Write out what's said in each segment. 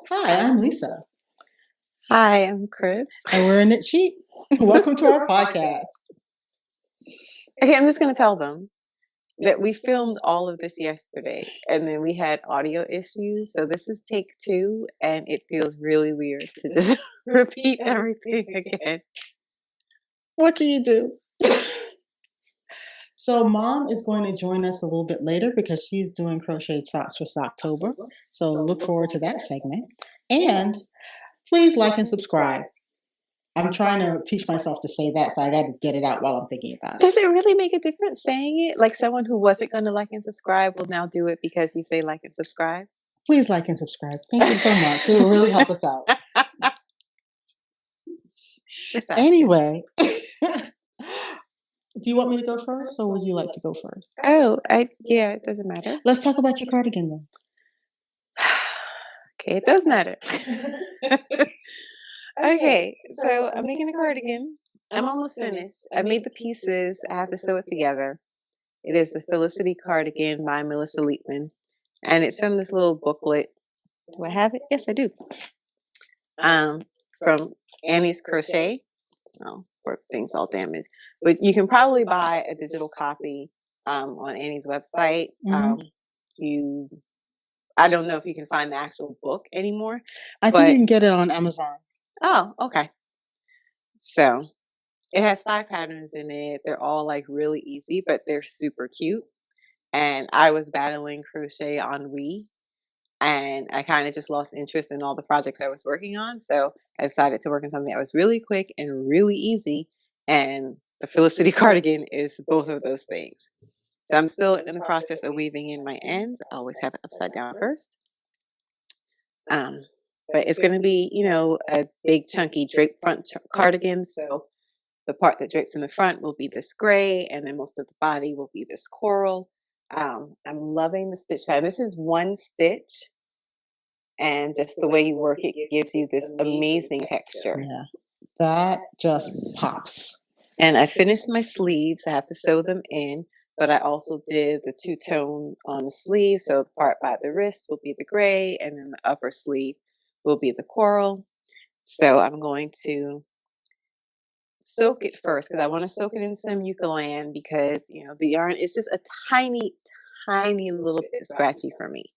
Hi, I'm Lisa, Hi, I'm Cryss. and we're in Knit Sheep. Welcome to our podcast. Okay, I'm just going to tell them that we filmed all of this yesterday and then we had audio issues. So this is take 2 and it feels really weird to just repeat everything again. What can you do? So Mom is going to join us a little bit later because she's doing Crocheted Socks for Socktober. So look forward to that segment. And please like and subscribe. I'm trying to teach myself to say that, so I got to get it out while I'm thinking about it. Does it really make a difference saying it? Like someone who wasn't going to like and subscribe will now do it because you say like and subscribe? Please like and subscribe. Thank you so much. It will really help us out. Anyway, do you want me to go first, or would you like to go first? Oh, yeah, it doesn't matter. Let's talk about your cardigan then. Okay, it does matter. Okay, so I'm making a cardigan. I'm almost finished. I made the pieces. I have to sew it together. It is the Felicity Cardigan by Melissa Leapman. And it's from this little booklet. Do I have it? Yes, I do. From Annie's Crochet. Oh, poor thing's all damaged. But you can probably buy a digital copy on Annie's website. I don't know if you can find the actual book anymore. I think you can get it on Amazon. Oh, okay. So it has 5 patterns in it. They're all like really easy, but they're super cute. And I was battling crochet ennui, and I kind of just lost interest in all the projects I was working on. So I decided to work on something that was really quick and really easy. And the Felicity cardigan is both of those things. So I'm still in the process of weaving in my ends. I always have it upside down first. But it's going to be, a big chunky drape front cardigan. So the part that drapes in the front will be this gray, and then most of the body will be this coral. I'm loving the stitch pattern. This is one stitch, and just the way you work it gives you this amazing texture. Yeah, that just pops. And I finished my sleeves. I have to sew them in, but I also did the 2-tone on the sleeve. So the part by the wrist will be the gray, and then the upper sleeve will be the coral. So I'm going to soak it first because I want to soak it in some eucalyptus because the yarn is just a tiny little bit scratchy for me.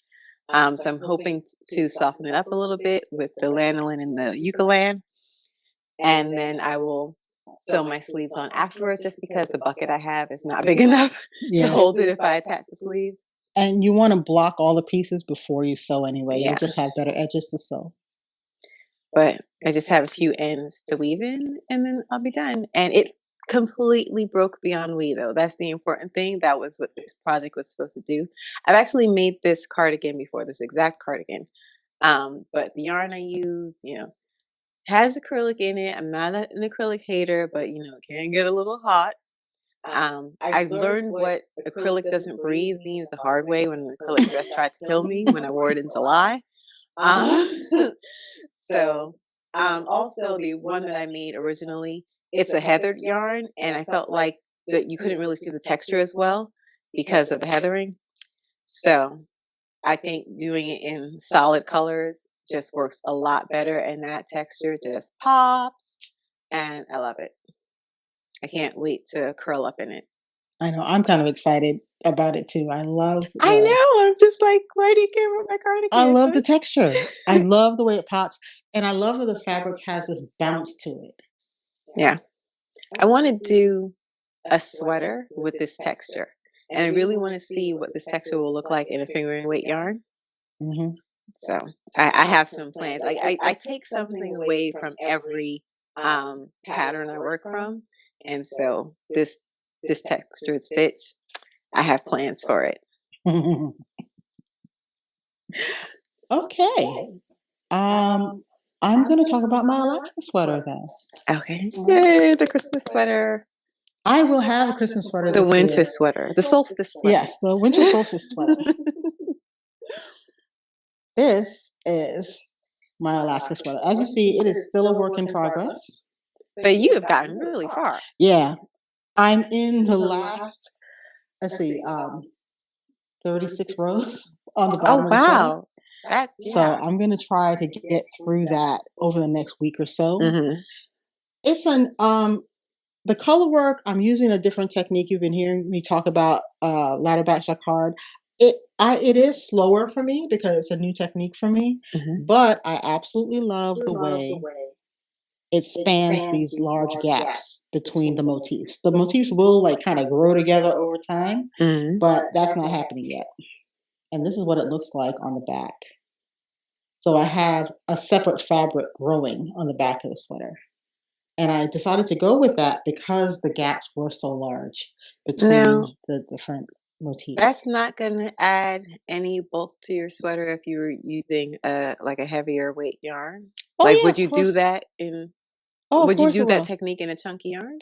So I'm hoping to soften it up a little bit with the lanolin and the eucalyptus, and then I will sew my sleeves on afterwards just because the bucket I have is not big enough to hold it if I attach the sleeves. And you want to block all the pieces before you sew anyway. You'll just have better edges to sew. But I just have a few ends to weave in, and then I'll be done. And it completely broke the ennui, though. That's the important thing. That was what this project was supposed to do. I've actually made this cardigan before, this exact cardigan. But the yarn I use, has acrylic in it. I'm not an acrylic hater, but, it can get a little hot. I learned what acrylic doesn't breathe means the hard way when an acrylic dress tried to kill me when I wore it in July. So, also the one that I made originally, it's a heathered yarn, and I felt like that you couldn't really see the texture as well because of the heathering. So I think doing it in solid colors just works a lot better, and that texture just pops, and I love it. I can't wait to curl up in it. I know. I'm kind of excited about it too. I know. I'm just like, why do you care about my cardigan? I love the texture. I love the way it pops. And I love that the fabric has this bounce to it. Yeah. I want to do a sweater with this texture. And I really want to see what this texture will look like in a fingering weight yarn. So I have some plans. I take something away from every pattern I work from. And so this textured stitch, I have plans for it. Okay. I'm going to talk about my Alaska sweater then. Okay. Yay, the Christmas sweater. I will have a Christmas sweater The winter sweater. The solstice sweater. Yes, the winter solstice sweater. This is my Alaska sweater. As you see, it is still a work in progress. But you have gotten really far. Yeah. I'm in the last, let's see, 36 rows on the bottom of the sweater. So I'm going to try to get through that over the next week or so. Mm-hmm. It's the color work, I'm using a different technique. You've been hearing me talk about ladder back jacquard. It is slower for me because it's a new technique for me, but I absolutely love the way it spans these large gaps between the motifs. The motifs will like kind of grow together over time, but that's not happening yet. And this is what it looks like on the back. So I have a separate fabric growing on the back of the sweater. And I decided to go with that because the gaps were so large between the different motifs. That's not going to add any bulk to your sweater if you were using like a heavier weight yarn. Oh, like, yeah, would you do that in? Oh, would you course do it that will. technique in a chunky yarn?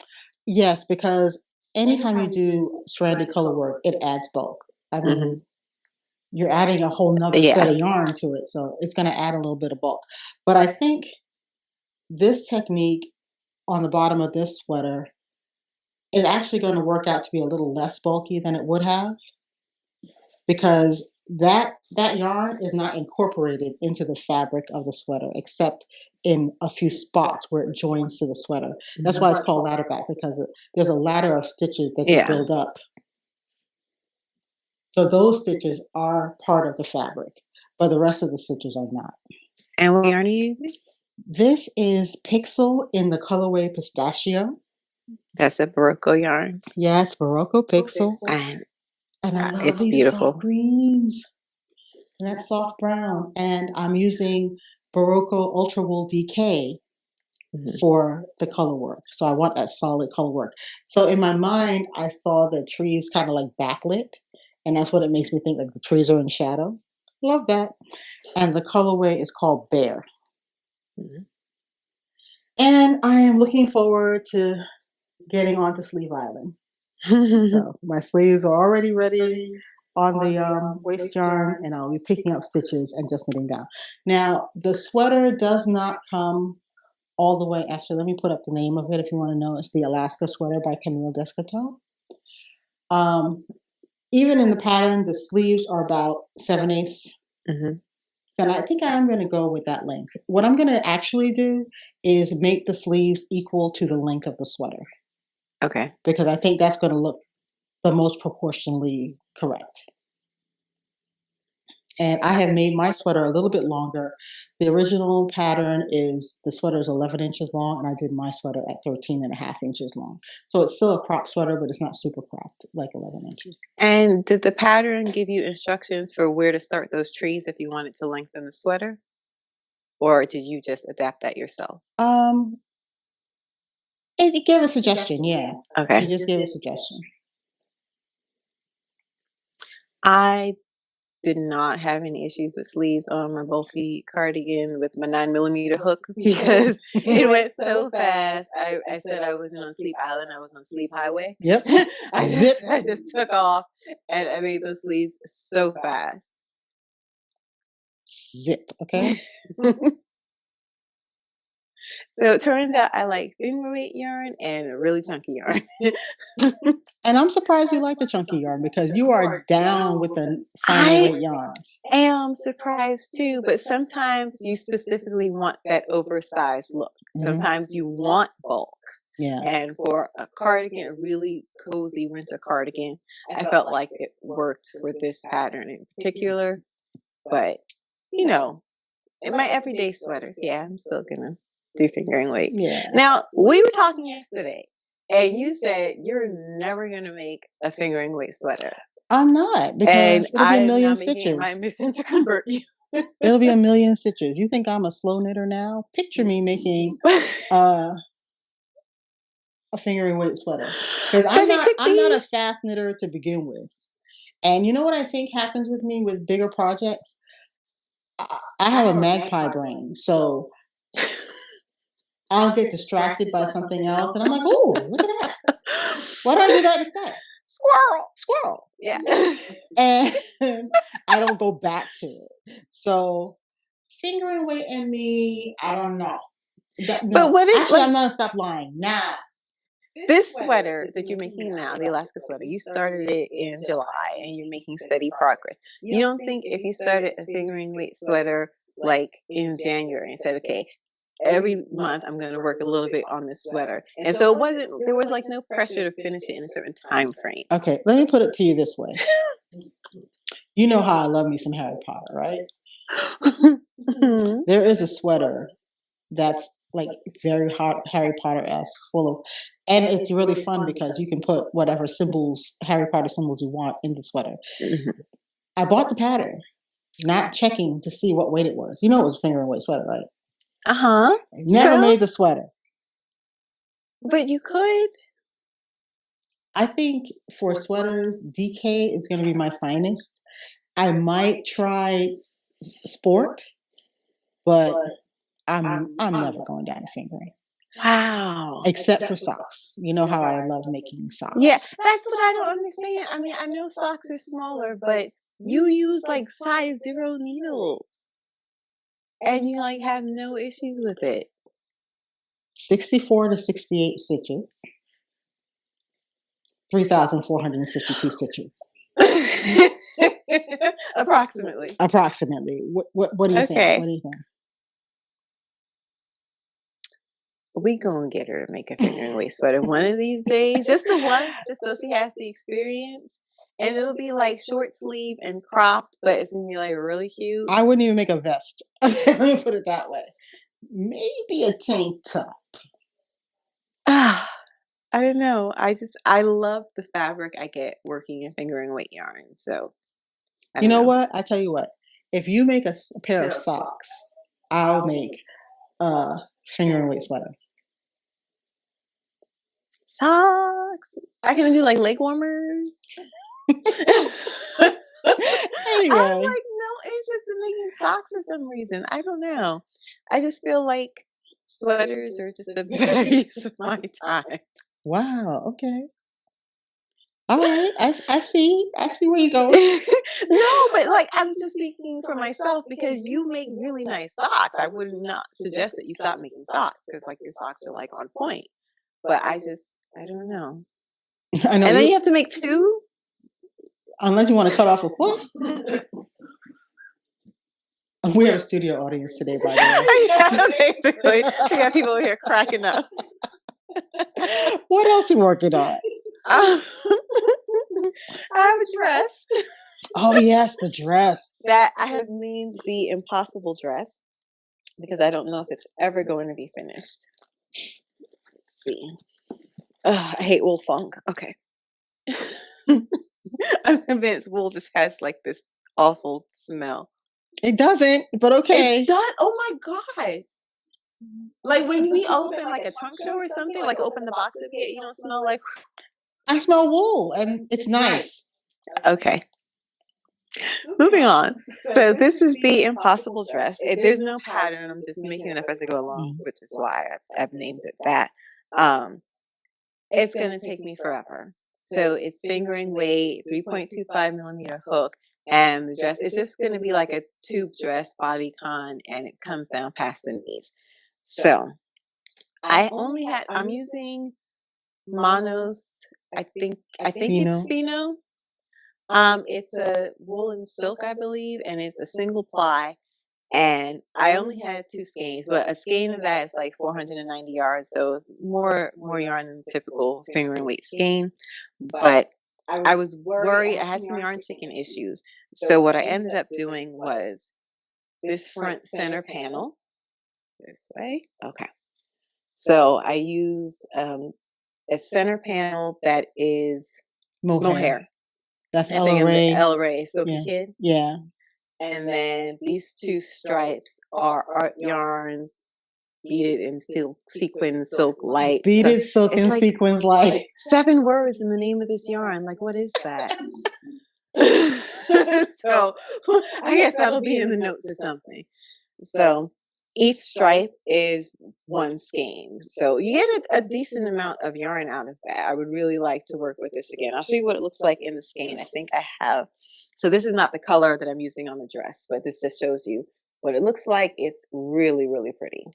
Yes, because anytime you do stranded color work, it adds bulk. I mean, you're adding a whole nother set of yarn to it, so it's going to add a little bit of bulk. But I think this technique on the bottom of this sweater is actually going to work out to be a little less bulky than it would have, because that yarn is not incorporated into the fabric of the sweater except in a few spots where it joins to the sweater. That's why it's called ladder back, because there's a ladder of stitches that can build up. So those stitches are part of the fabric, but the rest of the stitches are not. And what yarn are you using? This is Pixel in the colorway Pistachio. That's a Barocco yarn. Yes, Barocco Pixel. And I love these soft greens and that soft brown. And I'm using Barocco Ultra Wool DK for the color work. So I want that solid color work. So in my mind, I saw the trees kind of like backlit. And that's what it makes me think, like the trees are in shadow. Love that. And the colorway is called Bear. And I am looking forward to getting onto Sleeve Island. So my sleeves are already ready on the waist yarn, and I'll be picking up stitches and just knitting down. Now, the sweater does not come all the way. Actually, let me put up the name of it if you want to know. It's the Alaska Sweater by Camille Descoteaux. Even in the pattern, the sleeves are about 7/8. So I think I am going to go with that length. What I'm going to actually do is make the sleeves equal to the length of the sweater. Okay. Because I think that's going to look the most proportionally correct. And I have made my sweater a little bit longer. The original pattern is, the sweater is 11 inches long, and I did my sweater at 13.5 inches long. So it's still a crop sweater, but it's not super cropped, like 11 inches. And did the pattern give you instructions for where to start those trees if you wanted to lengthen the sweater? Or did you just adapt that yourself? It gave a suggestion, yeah. Okay. It just gave a suggestion. I did not have any issues with sleeves on my bulky cardigan with my 9mm hook because it went so fast. I said I wasn't on Sleep Island, I was on Sleep Highway. Yep. I just took off and I made those sleeves so fast. Zip, okay? So it turns out I like finger weight yarn and a really chunky yarn. And I'm surprised you like the chunky yarn because you are down with the finer weight yarns. I am surprised too, but sometimes you specifically want that oversized look. Sometimes you want bulk. Yeah. And for a cardigan, a really cozy winter cardigan, I felt like it worked for this pattern in particular. But, you know, in my everyday sweaters, yeah, I'm still gonna do fingering weight. Yeah. Now, we were talking yesterday, and you said you're never gonna make a fingering weight sweater. I'm not, because it'll be a million stitches. My mission to convert you. It'll be a million stitches. You think I'm a slow knitter now? Picture me making a fingering weight sweater, because I'm not a fast knitter to begin with. And you know what I think happens with me with bigger projects? I have a magpie brain, so I'll get distracted by something else, and I'm like, "Oh, look at that! Why don't I do that instead?" Squirrel. Yeah. And I don't go back to it. So fingering weight and me, I don't know. But what if, actually, I'm gonna stop lying now. this sweater that you're making now, the Alaska sweater, you started it in July and you're making steady progress. You don't think if you started a fingering weight sweater like in January and said, okay, every month I'm going to work a little bit on this sweater. And so there was like no pressure to finish it in a certain time frame. Okay, let me put it to you this way. You know how I love me some Harry Potter, right? There is a sweater that's like very hot Harry Potter-esque, full of, and it's really fun because you can put whatever symbols, Harry Potter symbols you want in the sweater. I bought the pattern, not checking to see what weight it was. You know it was a fingering weight sweater, right? Never made the sweater. But you could. I think for sweaters, DK is going to be my finest. I might try sport, but I'm never going down to fingering. Wow. Except for socks. You know how I love making socks. Yeah, that's what I don't understand. I mean, I know socks are smaller, but you use like size 0 needles. And you like have no issues with it. 64 to 68 stitches. 3,452 stitches. Approximately. What do you think? What do you think? We gonna get her to make a fingering weight sweater one of these days. Just the one, just so she has the experience. And it'll be like short sleeve and cropped, but it's gonna be like really cute. I wouldn't even make a vest. Let me put it that way. Maybe a tank top. I don't know. I love the fabric I get working in fingering weight yarn. So you know what? I tell you what. If you make a pair of socks, I'll make a fingering weight sweater. Socks. I can do like leg warmers. Anyway. I have like no interest in making socks for some reason. I don't know. I just feel like sweaters are just a better use of my time. Wow. Okay. All right. I see where you're going. No, but like I'm just speaking for myself because you make really nice socks. I would not suggest that you stop making socks because like your socks are like on point. But I don't know. I know. And then you have to make 2? Unless you want to cut off a foot. We have a studio audience today, by the way. Yeah, basically. We got people over here cracking up. What else are you working on? I have a dress. Oh, yes, the dress. That I have named the Impossible Dress because I don't know if it's ever going to be finished. Let's see. I hate wool funk. Okay. I'm convinced wool just has like this awful smell. It doesn't, but okay. It does. Oh my God. Like when we open like a trunk show or something, like open the box of it, you don't smell like. I smell wool and it's nice. Okay. Moving on. So this is the Impossible Dress. There's no pattern. I'm just making it up as I go along, which is why I've named it that. It's going to take me forever. So it's fingering weight, 3.25 millimeter hook, and the dress is just going to be like a tube dress, bodycon, and it comes down past the knees. So I'm using Monos. I think it's Fino. It's a wool and silk, I believe, and it's a single ply. And I only had 2 skeins, but a skein of that is like 490 yards, so it's more yarn than the typical fingering weight skein. But I was worried. I had some yarn chicken issues. So what I ended up doing was this front center panel. This way. Okay. So I use a center panel that is mohair. That's Ella Ray Silky Kid. Yeah. And then these 2 stripes are art yarns, beaded in silk, sequin, silk light. Beaded silk and sequins light. 7 words in the name of this yarn. Like, what is that? So I guess that'll be in the notes or something. So each stripe is 1 skein. So you get a decent amount of yarn out of that. I would really like to work with this again. I'll show you what it looks like in the skein. I think I have. So this is not the color that I'm using on the dress, but this just shows you what it looks like. It's really, really pretty.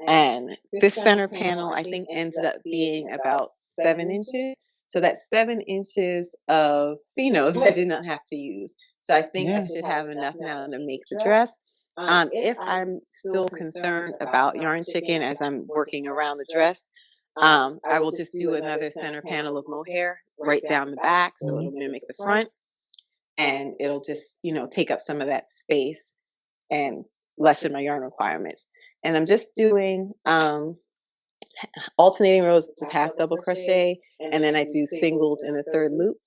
And this center panel, I think, ended up being about 7 inches. So that's 7 inches of pheno that I did not have to use. So I think I should have enough now to make the dress. If I'm still concerned about yarn chicken as I'm working around the dress, I will just do another center panel of mohair right down the back, so it'll mimic the front, and it'll just, take up some of that space and lessen my yarn requirements. And I'm just doing alternating rows of half double crochet, and then I do singles in the third loop.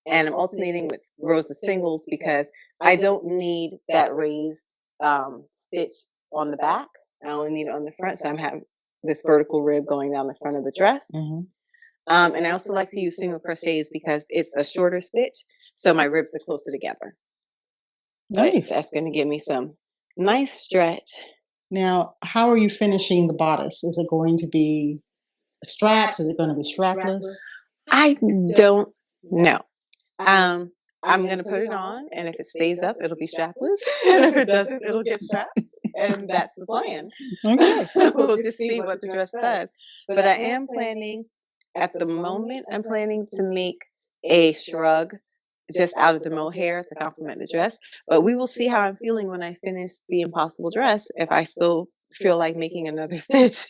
And I'm alternating with rows of singles because I don't need that raised stitch on the back. I only need it on the front, so I'm having this vertical rib going down the front of the dress. And I also like to use single crochets because it's a shorter stitch, so my ribs are closer together. Nice. That's going to give me some nice stretch. Now, how are you finishing the bodice? Is it going to be straps? Is it going to be strapless? I don't know. I'm going to put it on, and if it stays up, it'll be strapless. And if it doesn't, it'll get straps. And that's the plan. Okay. We'll just see what the dress does. But I am planning, at the moment, I'm planning to make a shrug just out of the mohair to complement the dress. But we will see how I'm feeling when I finish the impossible dress, if I still feel like making another stitch.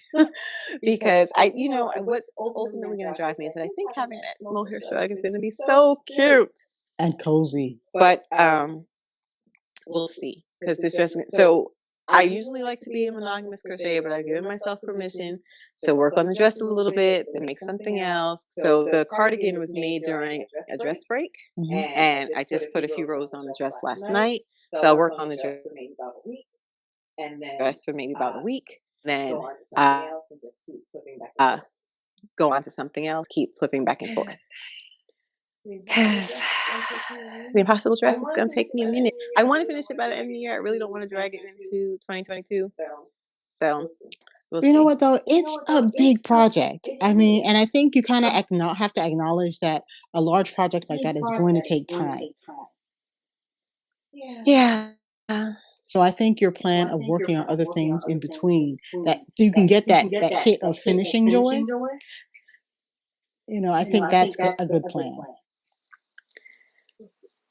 Because what's ultimately going to drive me is that I think having that mohair shrug is going to be so cute and cozy. But we'll see, because this dress. So I usually like to be a monogamous crocheter, but I've given myself permission to work on the dress a little bit, then make something else. So the cardigan was made during a dress break, and I just put a few rows on the dress last night. So I'll work on the dress for maybe about a week, and then then go on to something else, keep flipping back and forth. Because the impossible dress is going to take me a minute. I want to finish it by the end of the year. I really don't want to drag it into 2022. So we'll see. You know what, though? It's a big project. I mean, and I think you kind of have to acknowledge that a large project like that is going to take time. Yeah. So I think your plan of working on other things in between, that you can get that hit of finishing joy, I think that's a good plan.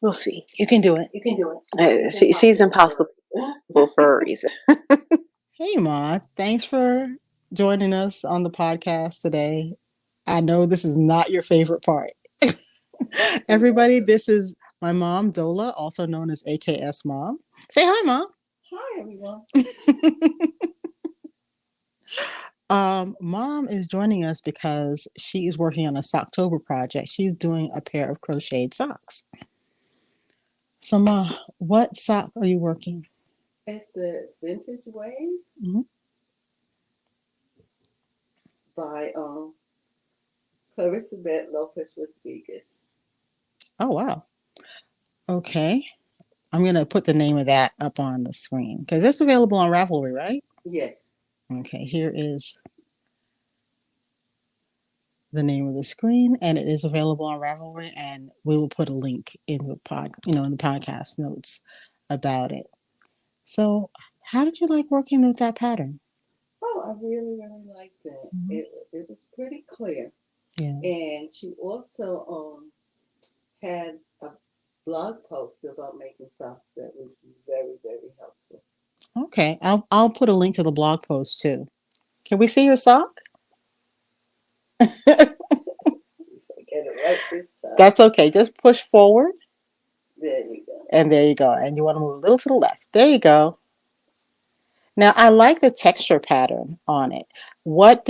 We'll see. You can do it. She's impossible for a reason. Hey, Ma. Thanks for joining us on the podcast today. I know this is not your favorite part. Everybody, this is my mom, Dolla, also known as AKS Mom. Say hi, Mom. Hi, everyone. Mom is joining us because she is working on a Socktober project. She's doing a pair of crocheted socks. So, Ma, what sock are you working? It's a Vintage Wave by Clarisabeth Lopez Rodriguez. Oh, wow. Okay. I'm going to put the name of that up on the screen because it's available on Ravelry, right? Yes. Okay, here is the name of the screen, and it is available on Ravelry, and we will put a link in the in the podcast notes about it. So, how did you like working with that pattern? Oh, I really, really liked it. It was pretty clear. Yeah. And she also had a blog post about making socks that was very, very helpful. Okay, I'll put a link to the blog post too. Can we see your sock? Get it right this time. That's okay. Just push forward. There you go. And there you go. And you want to move a little to the left. There you go. Now, I like the texture pattern on it. What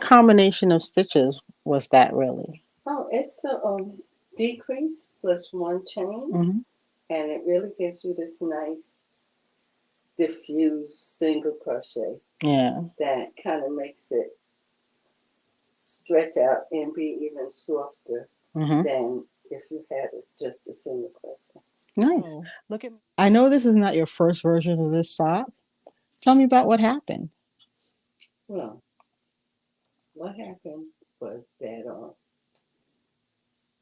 combination of stitches was that really? Oh, it's a decrease plus one chain. And it really gives you this nice diffused single crochet. Yeah. That kind of makes it stretch out and be even softer than if you had just a single crochet. Nice. Look at. I know this is not your first version of this sock. Tell me about what happened. Well, what happened was that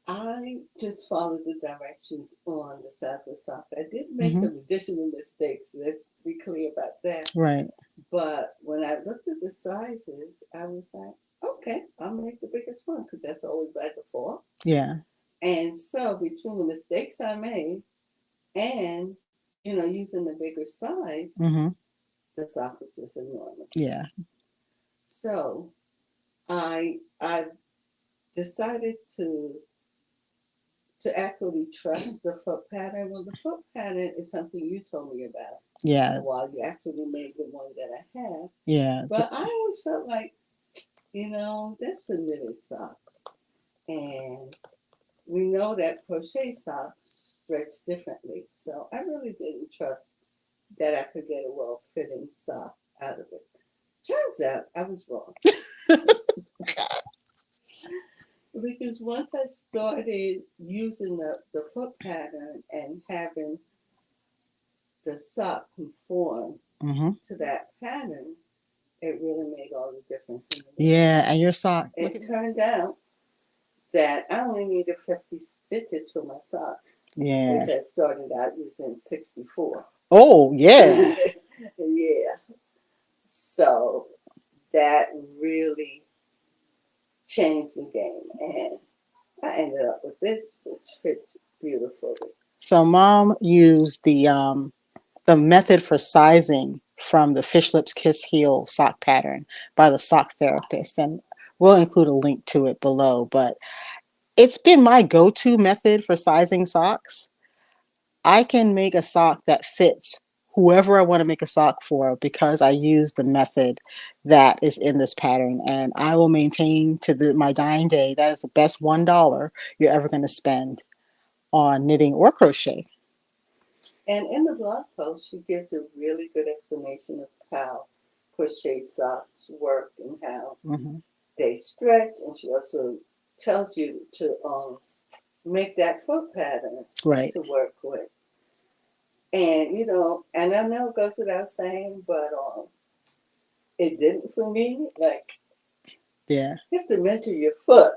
I just followed the directions on the side of the sock. I did make some additional mistakes. Let's be clear about that. Right. But when I looked at the sizes, I was like, okay, I'll make the biggest one because that's always by default. Yeah. And so between the mistakes I made and, using the bigger size, Mm-hmm. the sock was just enormous. Yeah. So I decided to actually trust the foot pattern. Well, the foot pattern is something you told me about. Yeah. While you actually made the one that I have. Yeah. But I always felt like, that's the knitted socks. And we know that crochet socks stretch differently. So I really didn't trust that I could get a well-fitting sock out of it. Turns out I was wrong. Because once I started using the foot pattern and having the sock conform to that pattern, it really made all the difference in the Yeah, and your sock. It turned out that I only needed 50 stitches for my sock. Yeah. Which I started out using 64. Oh, yeah. Yeah. So that really changed the game. And I ended up with this, which fits beautifully. So Mom used the method for sizing from the Fish Lips Kiss Heel sock pattern by the sock therapist, and we'll include a link to it below. But it's been my go-to method for sizing socks. I can make a sock that fits whoever I want to make a sock for because I use the method that is in this pattern, and I will maintain to my dying day that is the best $1 you're ever going to spend on knitting or crochet. And in the blog post, she gives a really good explanation of how crochet socks work and how they stretch. And she also tells you to make that foot pattern to work with. And, and I know it goes without saying, but it didn't for me. Like, yeah, you have to measure your foot.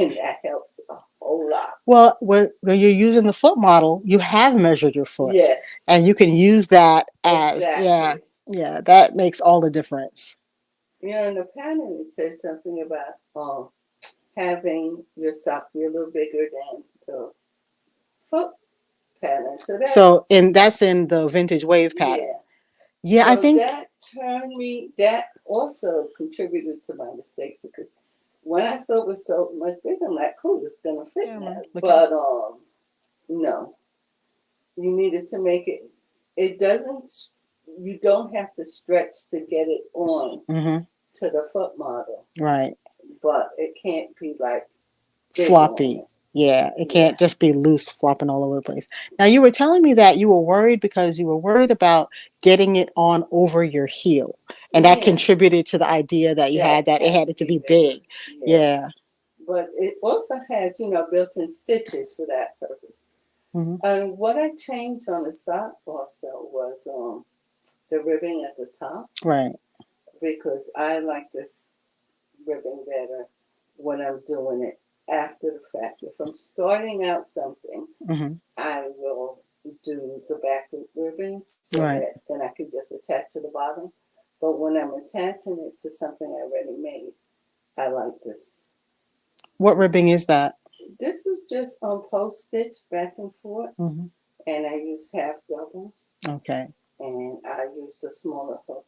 And that helps a whole lot. Well, when you're using the foot model, you have measured your foot. Yes. And you can use that as, exactly. Yeah, that makes all the difference. In the pattern, it says something about having your sock be a little bigger than the foot pattern. That's in the vintage wave pattern. Yeah, so I think that also contributed to my mistakes because when I saw it was so much bigger, I'm like, cool, it's gonna fit now. But no, you needed to make it. It doesn't. You don't have to stretch to get it on to the foot model. Right. But it can't be like floppy. Yeah, it can't just be loose flopping all over the place. Now, you were telling me that you were worried because you were worried about getting it on over your heel. And that contributed to the idea that you had that it had to be big. Yeah. But it also has, built-in stitches for that purpose. And what I changed on the sock also was the ribbing at the top. Right. Because I like this ribbing better when I'm doing it after the fact. If I'm starting out something, I will do the back ribbons so that then I can just attach to the bottom. But when I'm attaching it to something I already made, I like this. What ribbing is that? This is just on post stitch back and forth, and I use half doubles. Okay. And I use the smaller hook.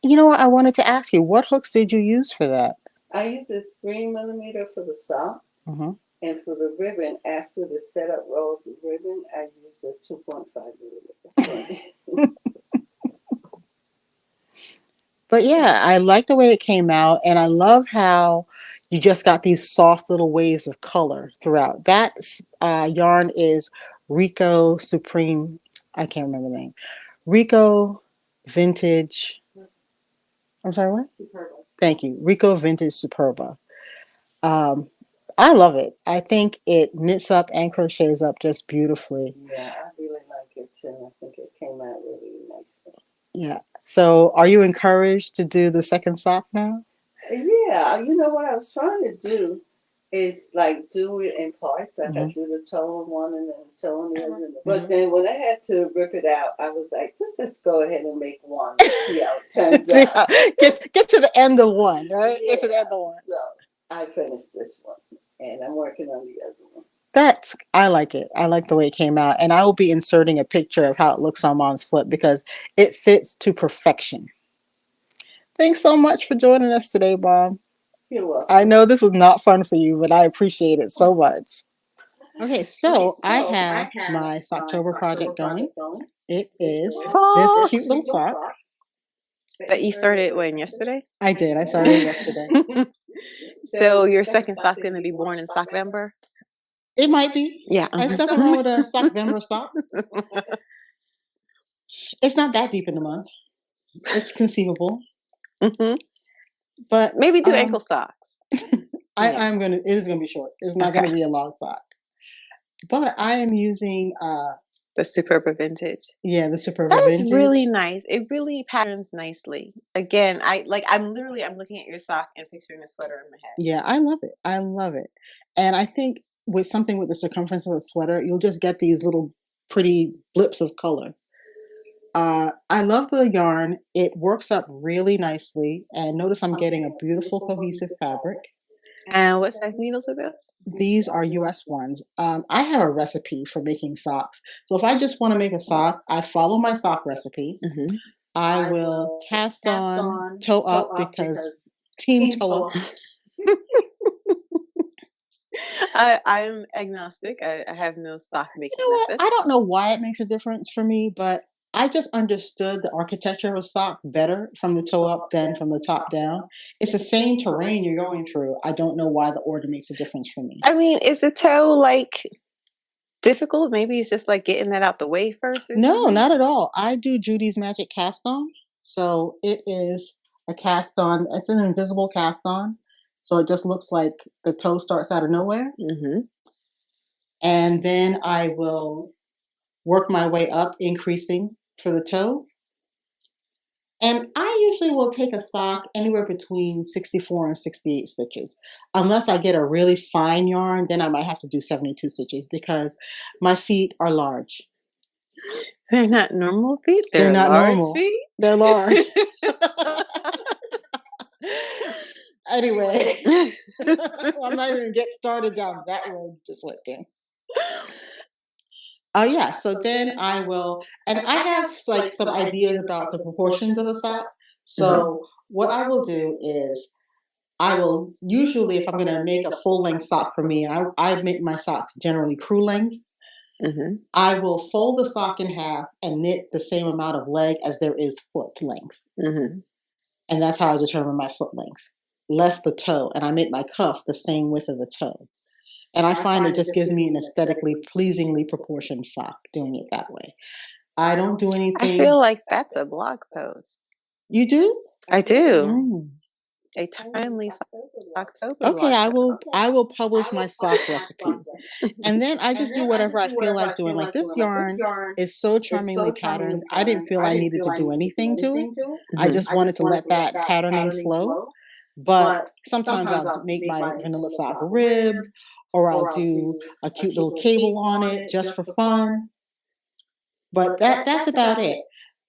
You know what? I wanted to ask you, what hooks did you use for that? I use a 3mm for the sock, and for the ribbon, after the setup roll of the ribbon, I use a 2.5mm. But yeah, I like the way it came out, and I love how you just got these soft little waves of color throughout. That yarn is Rico Supreme. I can't remember the name. Rico Vintage. I'm sorry, what? Superba. Thank you. Rico Vintage Superba. I love it. I think it knits up and crochets up just beautifully. Yeah, I really like it too. I think it came out really nicely. Yeah. So are you encouraged to do the second sock now? Yeah. You know what I was trying to do is like do it in parts. Like I do the toe on one and then the toe on the other. But then when I had to rip it out, I was like, just go ahead and make one. See how it turns out. Get to the end of one, right? Yeah. Get to the end of one. So I finished this one, and I'm working on the other one. I like it. I like the way it came out, and I will be inserting a picture of how it looks on Mom's foot because it fits to perfection. Thanks so much for joining us today, Mom. You're welcome. I know this was not fun for you, but I appreciate it so much. Okay, so I have my Socktober project going. It is this cute little sock. That you started when, yesterday? I did. I started yesterday. So your second sock going to be born in Socktober? It might be. Yeah. There's nothing wrong with a Socktober sock. It's not that deep in the month. It's conceivable. But maybe do ankle socks. It is gonna be short. It's not gonna be a long sock. But I am using the Superba Vintage. Yeah, the Superba Vintage. That's really nice. It really patterns nicely. Again, I'm looking at your sock and picturing a sweater in my head. Yeah, I love it. I love it. And I think with something with the circumference of a sweater, you'll just get these little pretty blips of color. I love the yarn. It works up really nicely. And notice I'm getting a beautiful cohesive fabric. And what size needles are those? These are US ones. I have a recipe for making socks. So if I just want to make a sock, I follow my sock recipe. I will cast on, toe up because team toe up. I'm agnostic. I have no sock making method. I don't know why it makes a difference for me, but I just understood the architecture of a sock better from the toe up than from the top down. It's the same terrain you're going through. I don't know why the order makes a difference for me. I mean, is the toe difficult? Maybe it's just getting that out the way first or No, something? not at all. I do Judy's Magic cast on. So it is a cast on. It's an invisible cast on. So it just looks like the toe starts out of nowhere. And then I will work my way up, increasing for the toe. And I usually will take a sock anywhere between 64 and 68 stitches. Unless I get a really fine yarn, then I might have to do 72 stitches because my feet are large. They're not normal feet? They're not large normal. Feet? They're large. Anyway, I'm not even going to get started down that road just went down. Oh yeah, so then I will, and I have some ideas about the proportions of a sock. So what I will do is, I will usually, if I'm going to make a full length sock for me, and I make my socks generally crew length, I will fold the sock in half and knit the same amount of leg as there is foot length. And that's how I determine my foot length, less the toe, and I make my cuff the same width of the toe. And I find it just gives me an aesthetically pleasingly proportioned sock doing it that way. I don't do anything. I feel like that's a blog post. You do? I do. A timely Socktober. Okay, I will publish my sock recipe. And then I just do whatever I feel like doing. Like this yarn is so charmingly patterned. I didn't feel I needed to do anything to it. I just wanted to let that patterning flow. But sometimes I'll make my vanilla sock ribbed, or I'll do a cute little cable on it just for fun. But that's about it.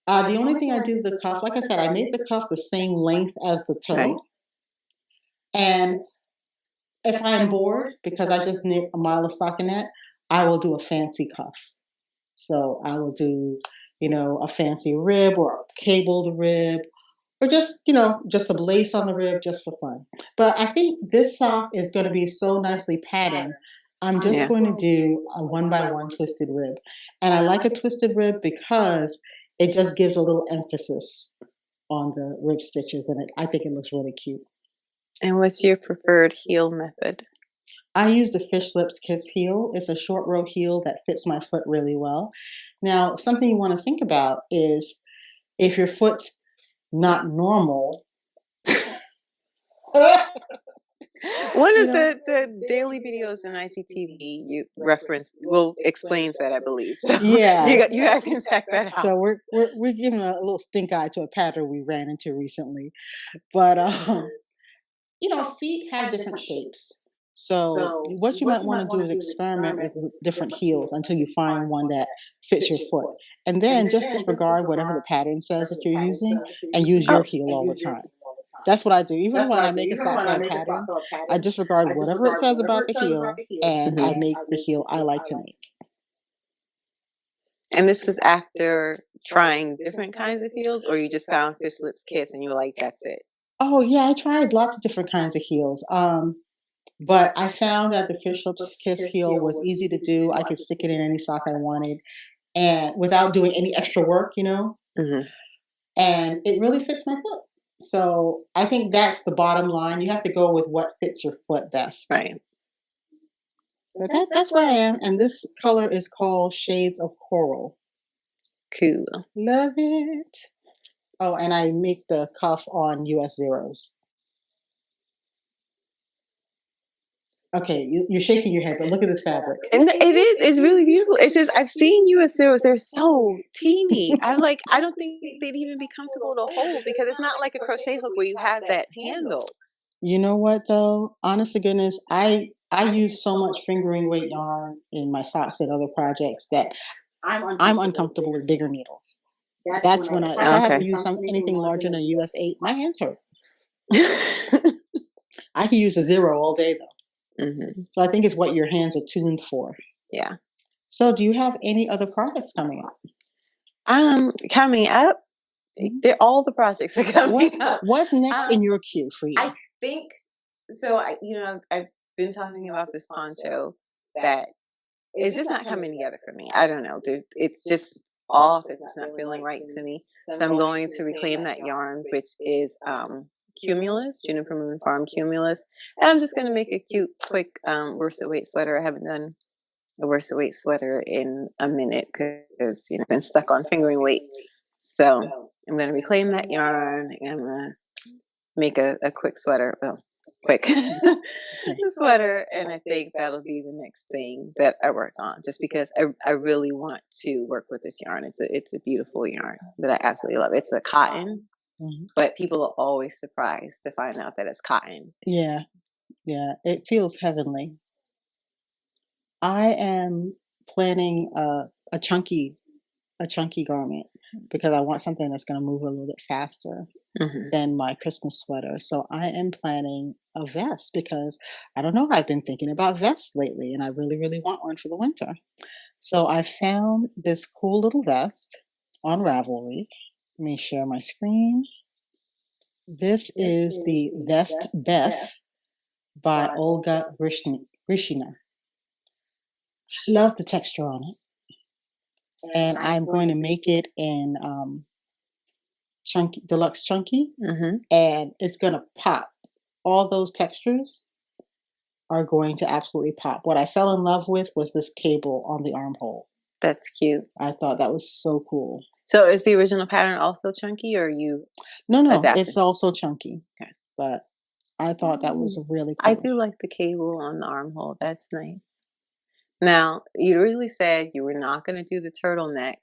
The only thing I do to the cuff, like I said, I made the cuff the same length as the toe. And if I'm bored, because I just knit a mile of stockinette, I will do a fancy cuff. So I will do, a fancy rib or a cabled rib, or just, just some lace on the rib just for fun. But I think this sock is going to be so nicely patterned. I'm just going to do a 1x1 twisted rib. And I like a twisted rib because it just gives a little emphasis on the rib stitches, and I think it looks really cute. And what's your preferred heel method? I use the Fish Lips Kiss heel. It's a short row heel that fits my foot really well. Now, something you want to think about is if your foot's not normal. One of the daily videos on IGTV you referenced explains that, I believe. So yeah, you guys can check that out. So we're giving a little stink eye to a pattern we ran into recently, but feet have different shapes. So what you might want to do is experiment with different heels until you find one that fits your foot. And then just disregard whatever the pattern says that you're using and use your heel all the time. That's what I do. Even when I make a sock or a pattern, I disregard whatever it says about the heel and I make the heel I like to make. And this was after trying different kinds of heels, or you just found Fish Lips Kiss and you were like, that's it? Oh, yeah, I tried lots of different kinds of heels. But I found that the Fish Lips Kiss heel was easy to do. I could stick it in any sock I wanted and without doing any extra work, you know? And it really fits my foot. So I think that's the bottom line. You have to go with what fits your foot best. Right. But that's where I am. And this color is called Shades of Coral. Cool. Love it. Oh, and I make the cuff on US zeros. Okay, you're shaking your head, but look at this fabric. And it is. It's really beautiful. It's just, I've seen US zeros. They're so teeny. I'm like, I don't think they'd even be comfortable to hold because it's not like a crochet hook where you have that handle. You know what, though? Honest to goodness, I use so much fingering weight yarn in my socks and other projects that I'm uncomfortable with bigger needles. That's when I have to use anything larger than a US 8. My hands hurt. I can use a 0 all day, though. So I think it's what your hands are tuned for. Yeah. So do you have any other projects coming up? Coming up? All the projects are coming up. What's next in your queue for you? I think, so I've been talking about this poncho that it's just not coming together for me. I don't know. It's just off. It's not feeling right to me. So I'm going to reclaim that yarn, which is Cumulus, Juniper Moon Farm Cumulus. And I'm just going to make a cute, quick worsted weight sweater. I haven't done a worsted weight sweater in a minute because I've been stuck on fingering weight. So I'm going to reclaim that yarn and I'm going to make a quick sweater. Well, quick sweater, and I think that'll be the next thing that I work on, just because I really want to work with this yarn. It's a beautiful yarn that I absolutely love. It's a cotton, but people are always surprised to find out that it's cotton. Yeah, it feels heavenly. I am planning a chunky garment because I want something that's going to move a little bit faster than my Christmas sweater. So I am planning a vest because I don't know, I've been thinking about vests lately and I really, really want one for the winter. So I found this cool little vest on Ravelry. Let me share my screen. This is the Vest Beth by Olga Grishina. Love the texture on it. And I'm going to make it in Deluxe Chunky, and it's going to pop. All those textures are going to absolutely pop. What I fell in love with was this cable on the armhole. That's cute. I thought that was so cool. So is the original pattern also chunky, or you? No, adapted? It's also chunky. Okay. But I thought that was really cool. I do like the cable on the armhole. That's nice. Now, you originally said you were not going to do the turtleneck.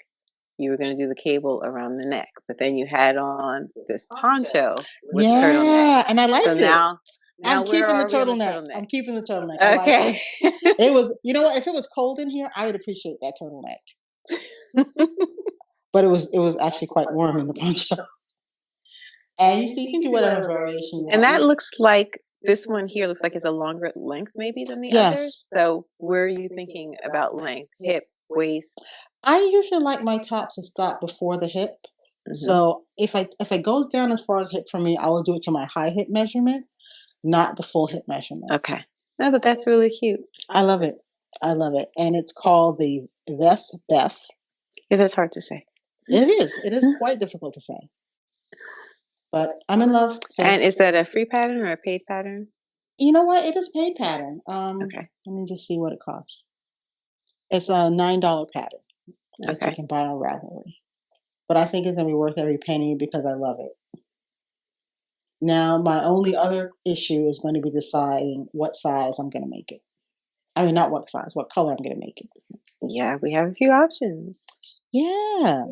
You were going to do the cable around the neck, but then you had on this poncho with turtleneck. And I liked it. Now I'm keeping the turtleneck. I'm keeping the turtleneck. Okay. It was, you know what? If it was cold in here, I would appreciate that turtleneck. But it was actually quite warm in the poncho. And you can do whatever variation you want. And that looks like, this one here looks like it's a longer length maybe than the others. So where are you thinking about length? Hip, waist? I usually like my tops to stop before the hip. So if it goes down as far as hip for me, I will do it to my high hip measurement, not the full hip measurement. Okay. No, but that's really cute. I love it. I love it. And it's called the Vest Beth. Yeah, that's hard to say. It is. It is quite difficult to say. But I'm in love. So. And is that a free pattern or a paid pattern? You know what? It is paid pattern. Okay. Let me just see what it costs. It's a $9 pattern that you can buy on Ravelry. But I think it's going to be worth every penny because I love it. Now, my only other issue is going to be deciding what size I'm going to make it. I mean, not what size, what color I'm going to make it. Yeah, we have a few options. Yeah.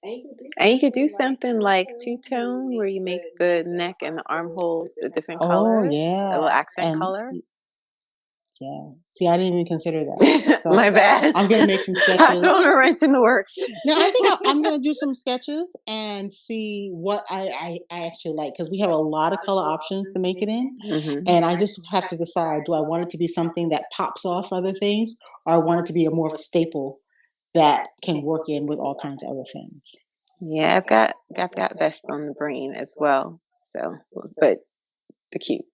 And you could do something like two-tone where you make the neck and the armhole a different color. Oh, yeah. A little accent color. Yeah. See, I didn't even consider that. So My bad. I'm gonna make some I sketches. thrown a wrench in the works. No, I think I'm gonna do some sketches and see what I actually like, because we have a lot of color options to make it in, and I just have to decide: do I want it to be something that pops off other things, or I want it to be more of a staple that can work in with all kinds of other things. Yeah, I've got vest on the brain as well. So, but the cute.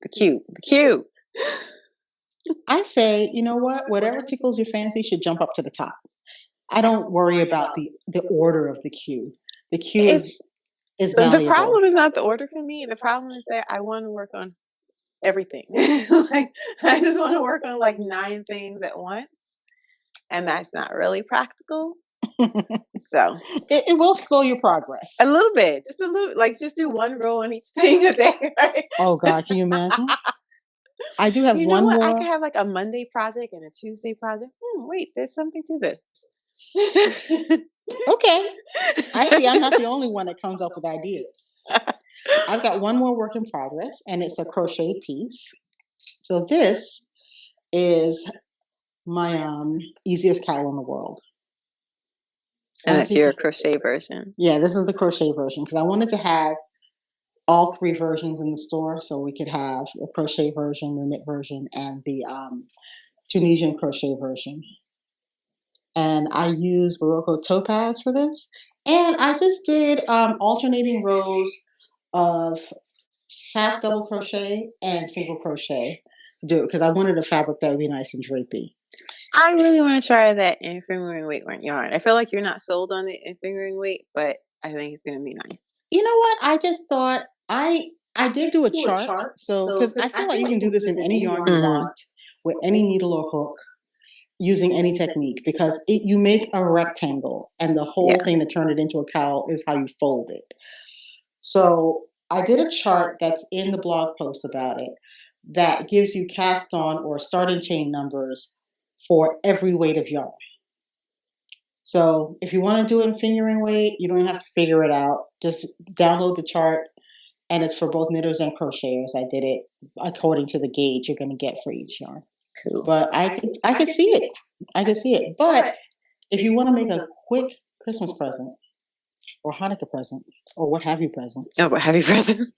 I say, you know what? Whatever tickles your fancy should jump up to the top. I don't worry about the order of the cue. The cue is valuable. The problem is not the order for me. The problem is that I want to work on everything. Like, I just want to work on like 9 things at once, and that's not really practical. So it will slow your progress a little bit, just a little. Like, just do 1 row on each thing a day, right? Oh God, can you imagine? I do have one more. I could have like a Monday project and a Tuesday project. Wait, there's something to this. Okay, I see. I'm not the only one that comes up with ideas. I've got one more work in progress, and it's a crochet piece. So this is my easiest cowl in the world. And that's your crochet version. Yeah, this is the crochet version, because I wanted to have all 3 versions in the store, so we could have the crochet version, the knit version, and the Tunisian crochet version. And I use Morocco topaz for this, and I just did alternating rows of half double crochet and single crochet to do it, because I wanted a fabric that would be nice and drapey. I really want to try that in fingering weight yarn. I feel like you're not sold on it in fingering weight, but I think it's going to be nice. You know what? I just thought I did do a chart, so because I feel like you can do this in any yarn you want, with any needle or hook, using any technique, because you make a rectangle, and the whole thing to turn it into a cowl is how you fold it. So I did a chart that's in the blog post about it that gives you cast on or start and chain numbers for every weight of yarn. So if you want to do it in fingering weight, you don't have to figure it out. Just download the chart, and it's for both knitters and crocheters. I did it according to the gauge you're going to get for each yarn. Cool. But I could see it. I could see it. But if you want to make a quick Christmas present or Hanukkah present or what have you present. Oh, what have you present?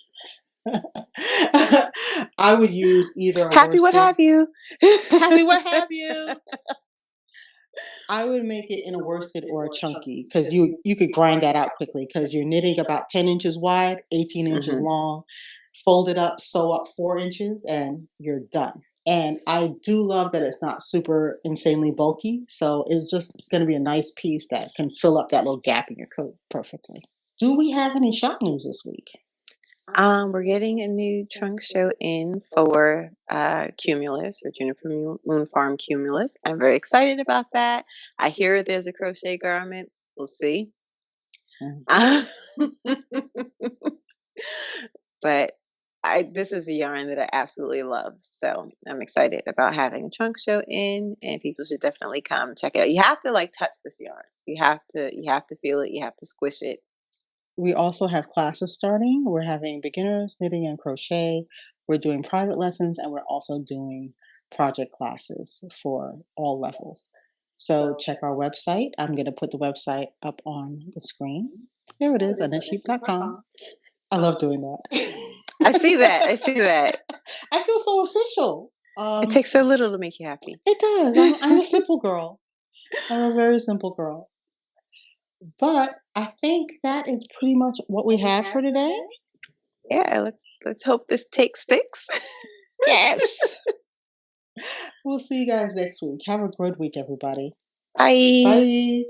I would use either a Happy what have you. Happy what have you. I would make it in a worsted or a chunky, because you could grind that out quickly, because you're knitting about 10 inches wide, 18 inches long, fold it up, sew up 4 inches, and you're done. And I do love that it's not super insanely bulky, so it's just going to be a nice piece that can fill up that little gap in your coat perfectly. Do we have any shop news this week? We're getting a new trunk show in for Cumulus, or Juniper Moon Farm Cumulus. I'm very excited about that. I hear there's a crochet garment. We'll see. But this is a yarn that I absolutely love, so I'm excited about having a trunk show in, and people should definitely come check it out. You have to like touch this yarn. You have to feel it. You have to squish it. We also have classes starting. We're having beginners knitting and crochet. We're doing private lessons, and we're also doing project classes for all levels. So check our website. I'm going to put the website up on the screen. There it is, knitsheep.com. I love doing that. I see that. I feel so official. It takes so little to make you happy. It does. I'm a simple girl. I'm a very simple girl. But I think that is pretty much what we have for today. Yeah, let's hope this take sticks. Yes. We'll see you guys next week. Have a good week, everybody. Bye. Bye.